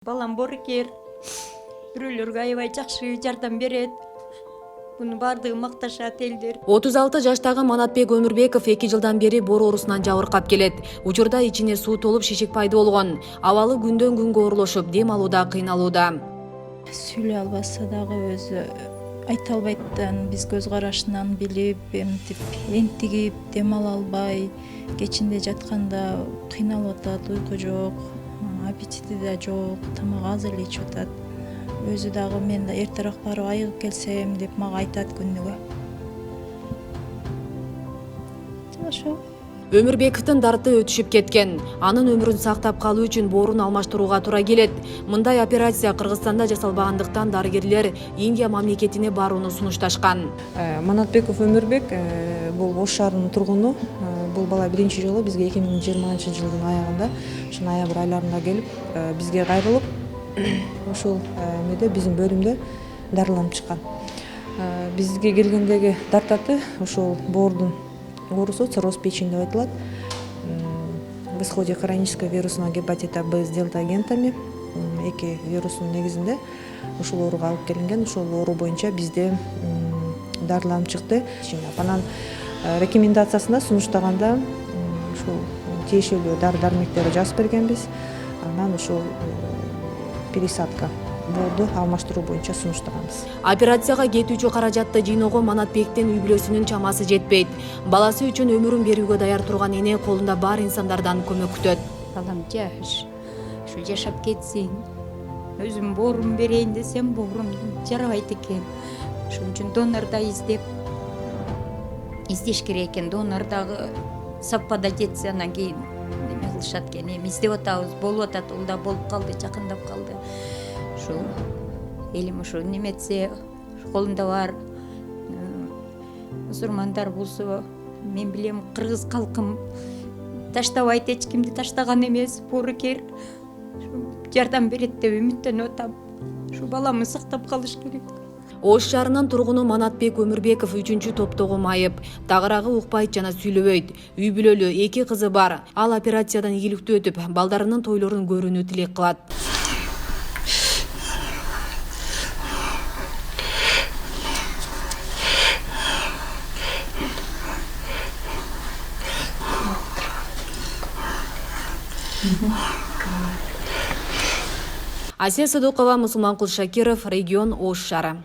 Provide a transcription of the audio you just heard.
Балам борекер, бирөөлөргө аябай жакшы жардам берет. Буну баардыгы макташат элдер. 36 жаштагы Манатбек Өмүрбеков 2 жылдан бери бор оорусунан жабыркап келет. Учурда ичине суу толуп шишик пайда болгон. Абалы күндөн күнгө оорлошуп, дем алууда кыйналууда. Сүйлөй албаса дагы өзү айта албайт да, биз көз карашынан билип, эмтип, энтигип, дем ала албай, кечинде жатканда кыйналып атат, уйку жок, аппетити да жок, тамак аз эле ичип атат. Өзү дагы мен да эртерээк барып айыгып келсем деп мага айтат күнүгө. Ошо. Өмүрбековдун дарты өтүшүп кеткен. Анын өмүрүн сактап калуу үчүн боорун алмаштырууга туура келет. Мындай операция Кыргызстанда жасалбагандыктан дарыгерлер Индия мамлекетине барууну сунушташкан. Манатбеков Өмүрбек бул Ош шаарынын тургуну. Бул бала биринчи жолу бизге 2020-жылдын аягында, ушул ноябрь айларында келип, бизге кайрылып, ушул эмеде биздин бөлүмдө дарыланып чыккан. Бизге келгендеги дартаты ушул боордун оорусу, цирроз печени деп айтылат. В исходе хронического вирусного гепатита Б с дельта-агентами, эки вирустун негизинде ушул ооруга алып келинген. Ушул оору боюнча бизде дарыланып чыкты. Анан рекомендациясына сунуштаганда ушул тиешелүү дары-дармектерди жазып бергенбиз. Анан ушул пересадка боорду алмаштыруу боюнча сунуштаганбыз. Операцияга кетүүчү каражатты жыйноого Манатбектин үй бүлөсүнүн чамасы жетпейт. Баласы үчүн өмүрүн берүүгө даяр турган эне колунда бар инсандардан көмөк күтөт. Балам жаш, ушу жашап кетсин. Өзүм боорум берейин десем, боорум жарабайт экен. Ошон үчүн донор да издеш керек экен. Донор дагы саппада жетсе, анан кийин неме кылышат экен. Эми издеп атабыз, болуп атат, ул да болуп калды, жакындап калды. Ушу элим ушу неметсе, колунда бар мусулмандар болсо, мен билем кыргыз калкым таштабайт, эч кимди таштаган эмес, боорукер жардам берет деп үмүттөнүп атам. Ушу баламды сактап калыш керек. Ош шаарынын тургуну Манатбек Өмүрбеков 3-чү топтогу майып. Тагыраагы укпайт жана сүйлөбөйт. Үй бүлөлүү 2 кызы бар. Ал операциядан ийгиликтүү өтүп, балдарынын тойлорун көрүүнү тилек кылат. Асия Садыкова, Мусулманкул Шакиров, регион Ош шаары.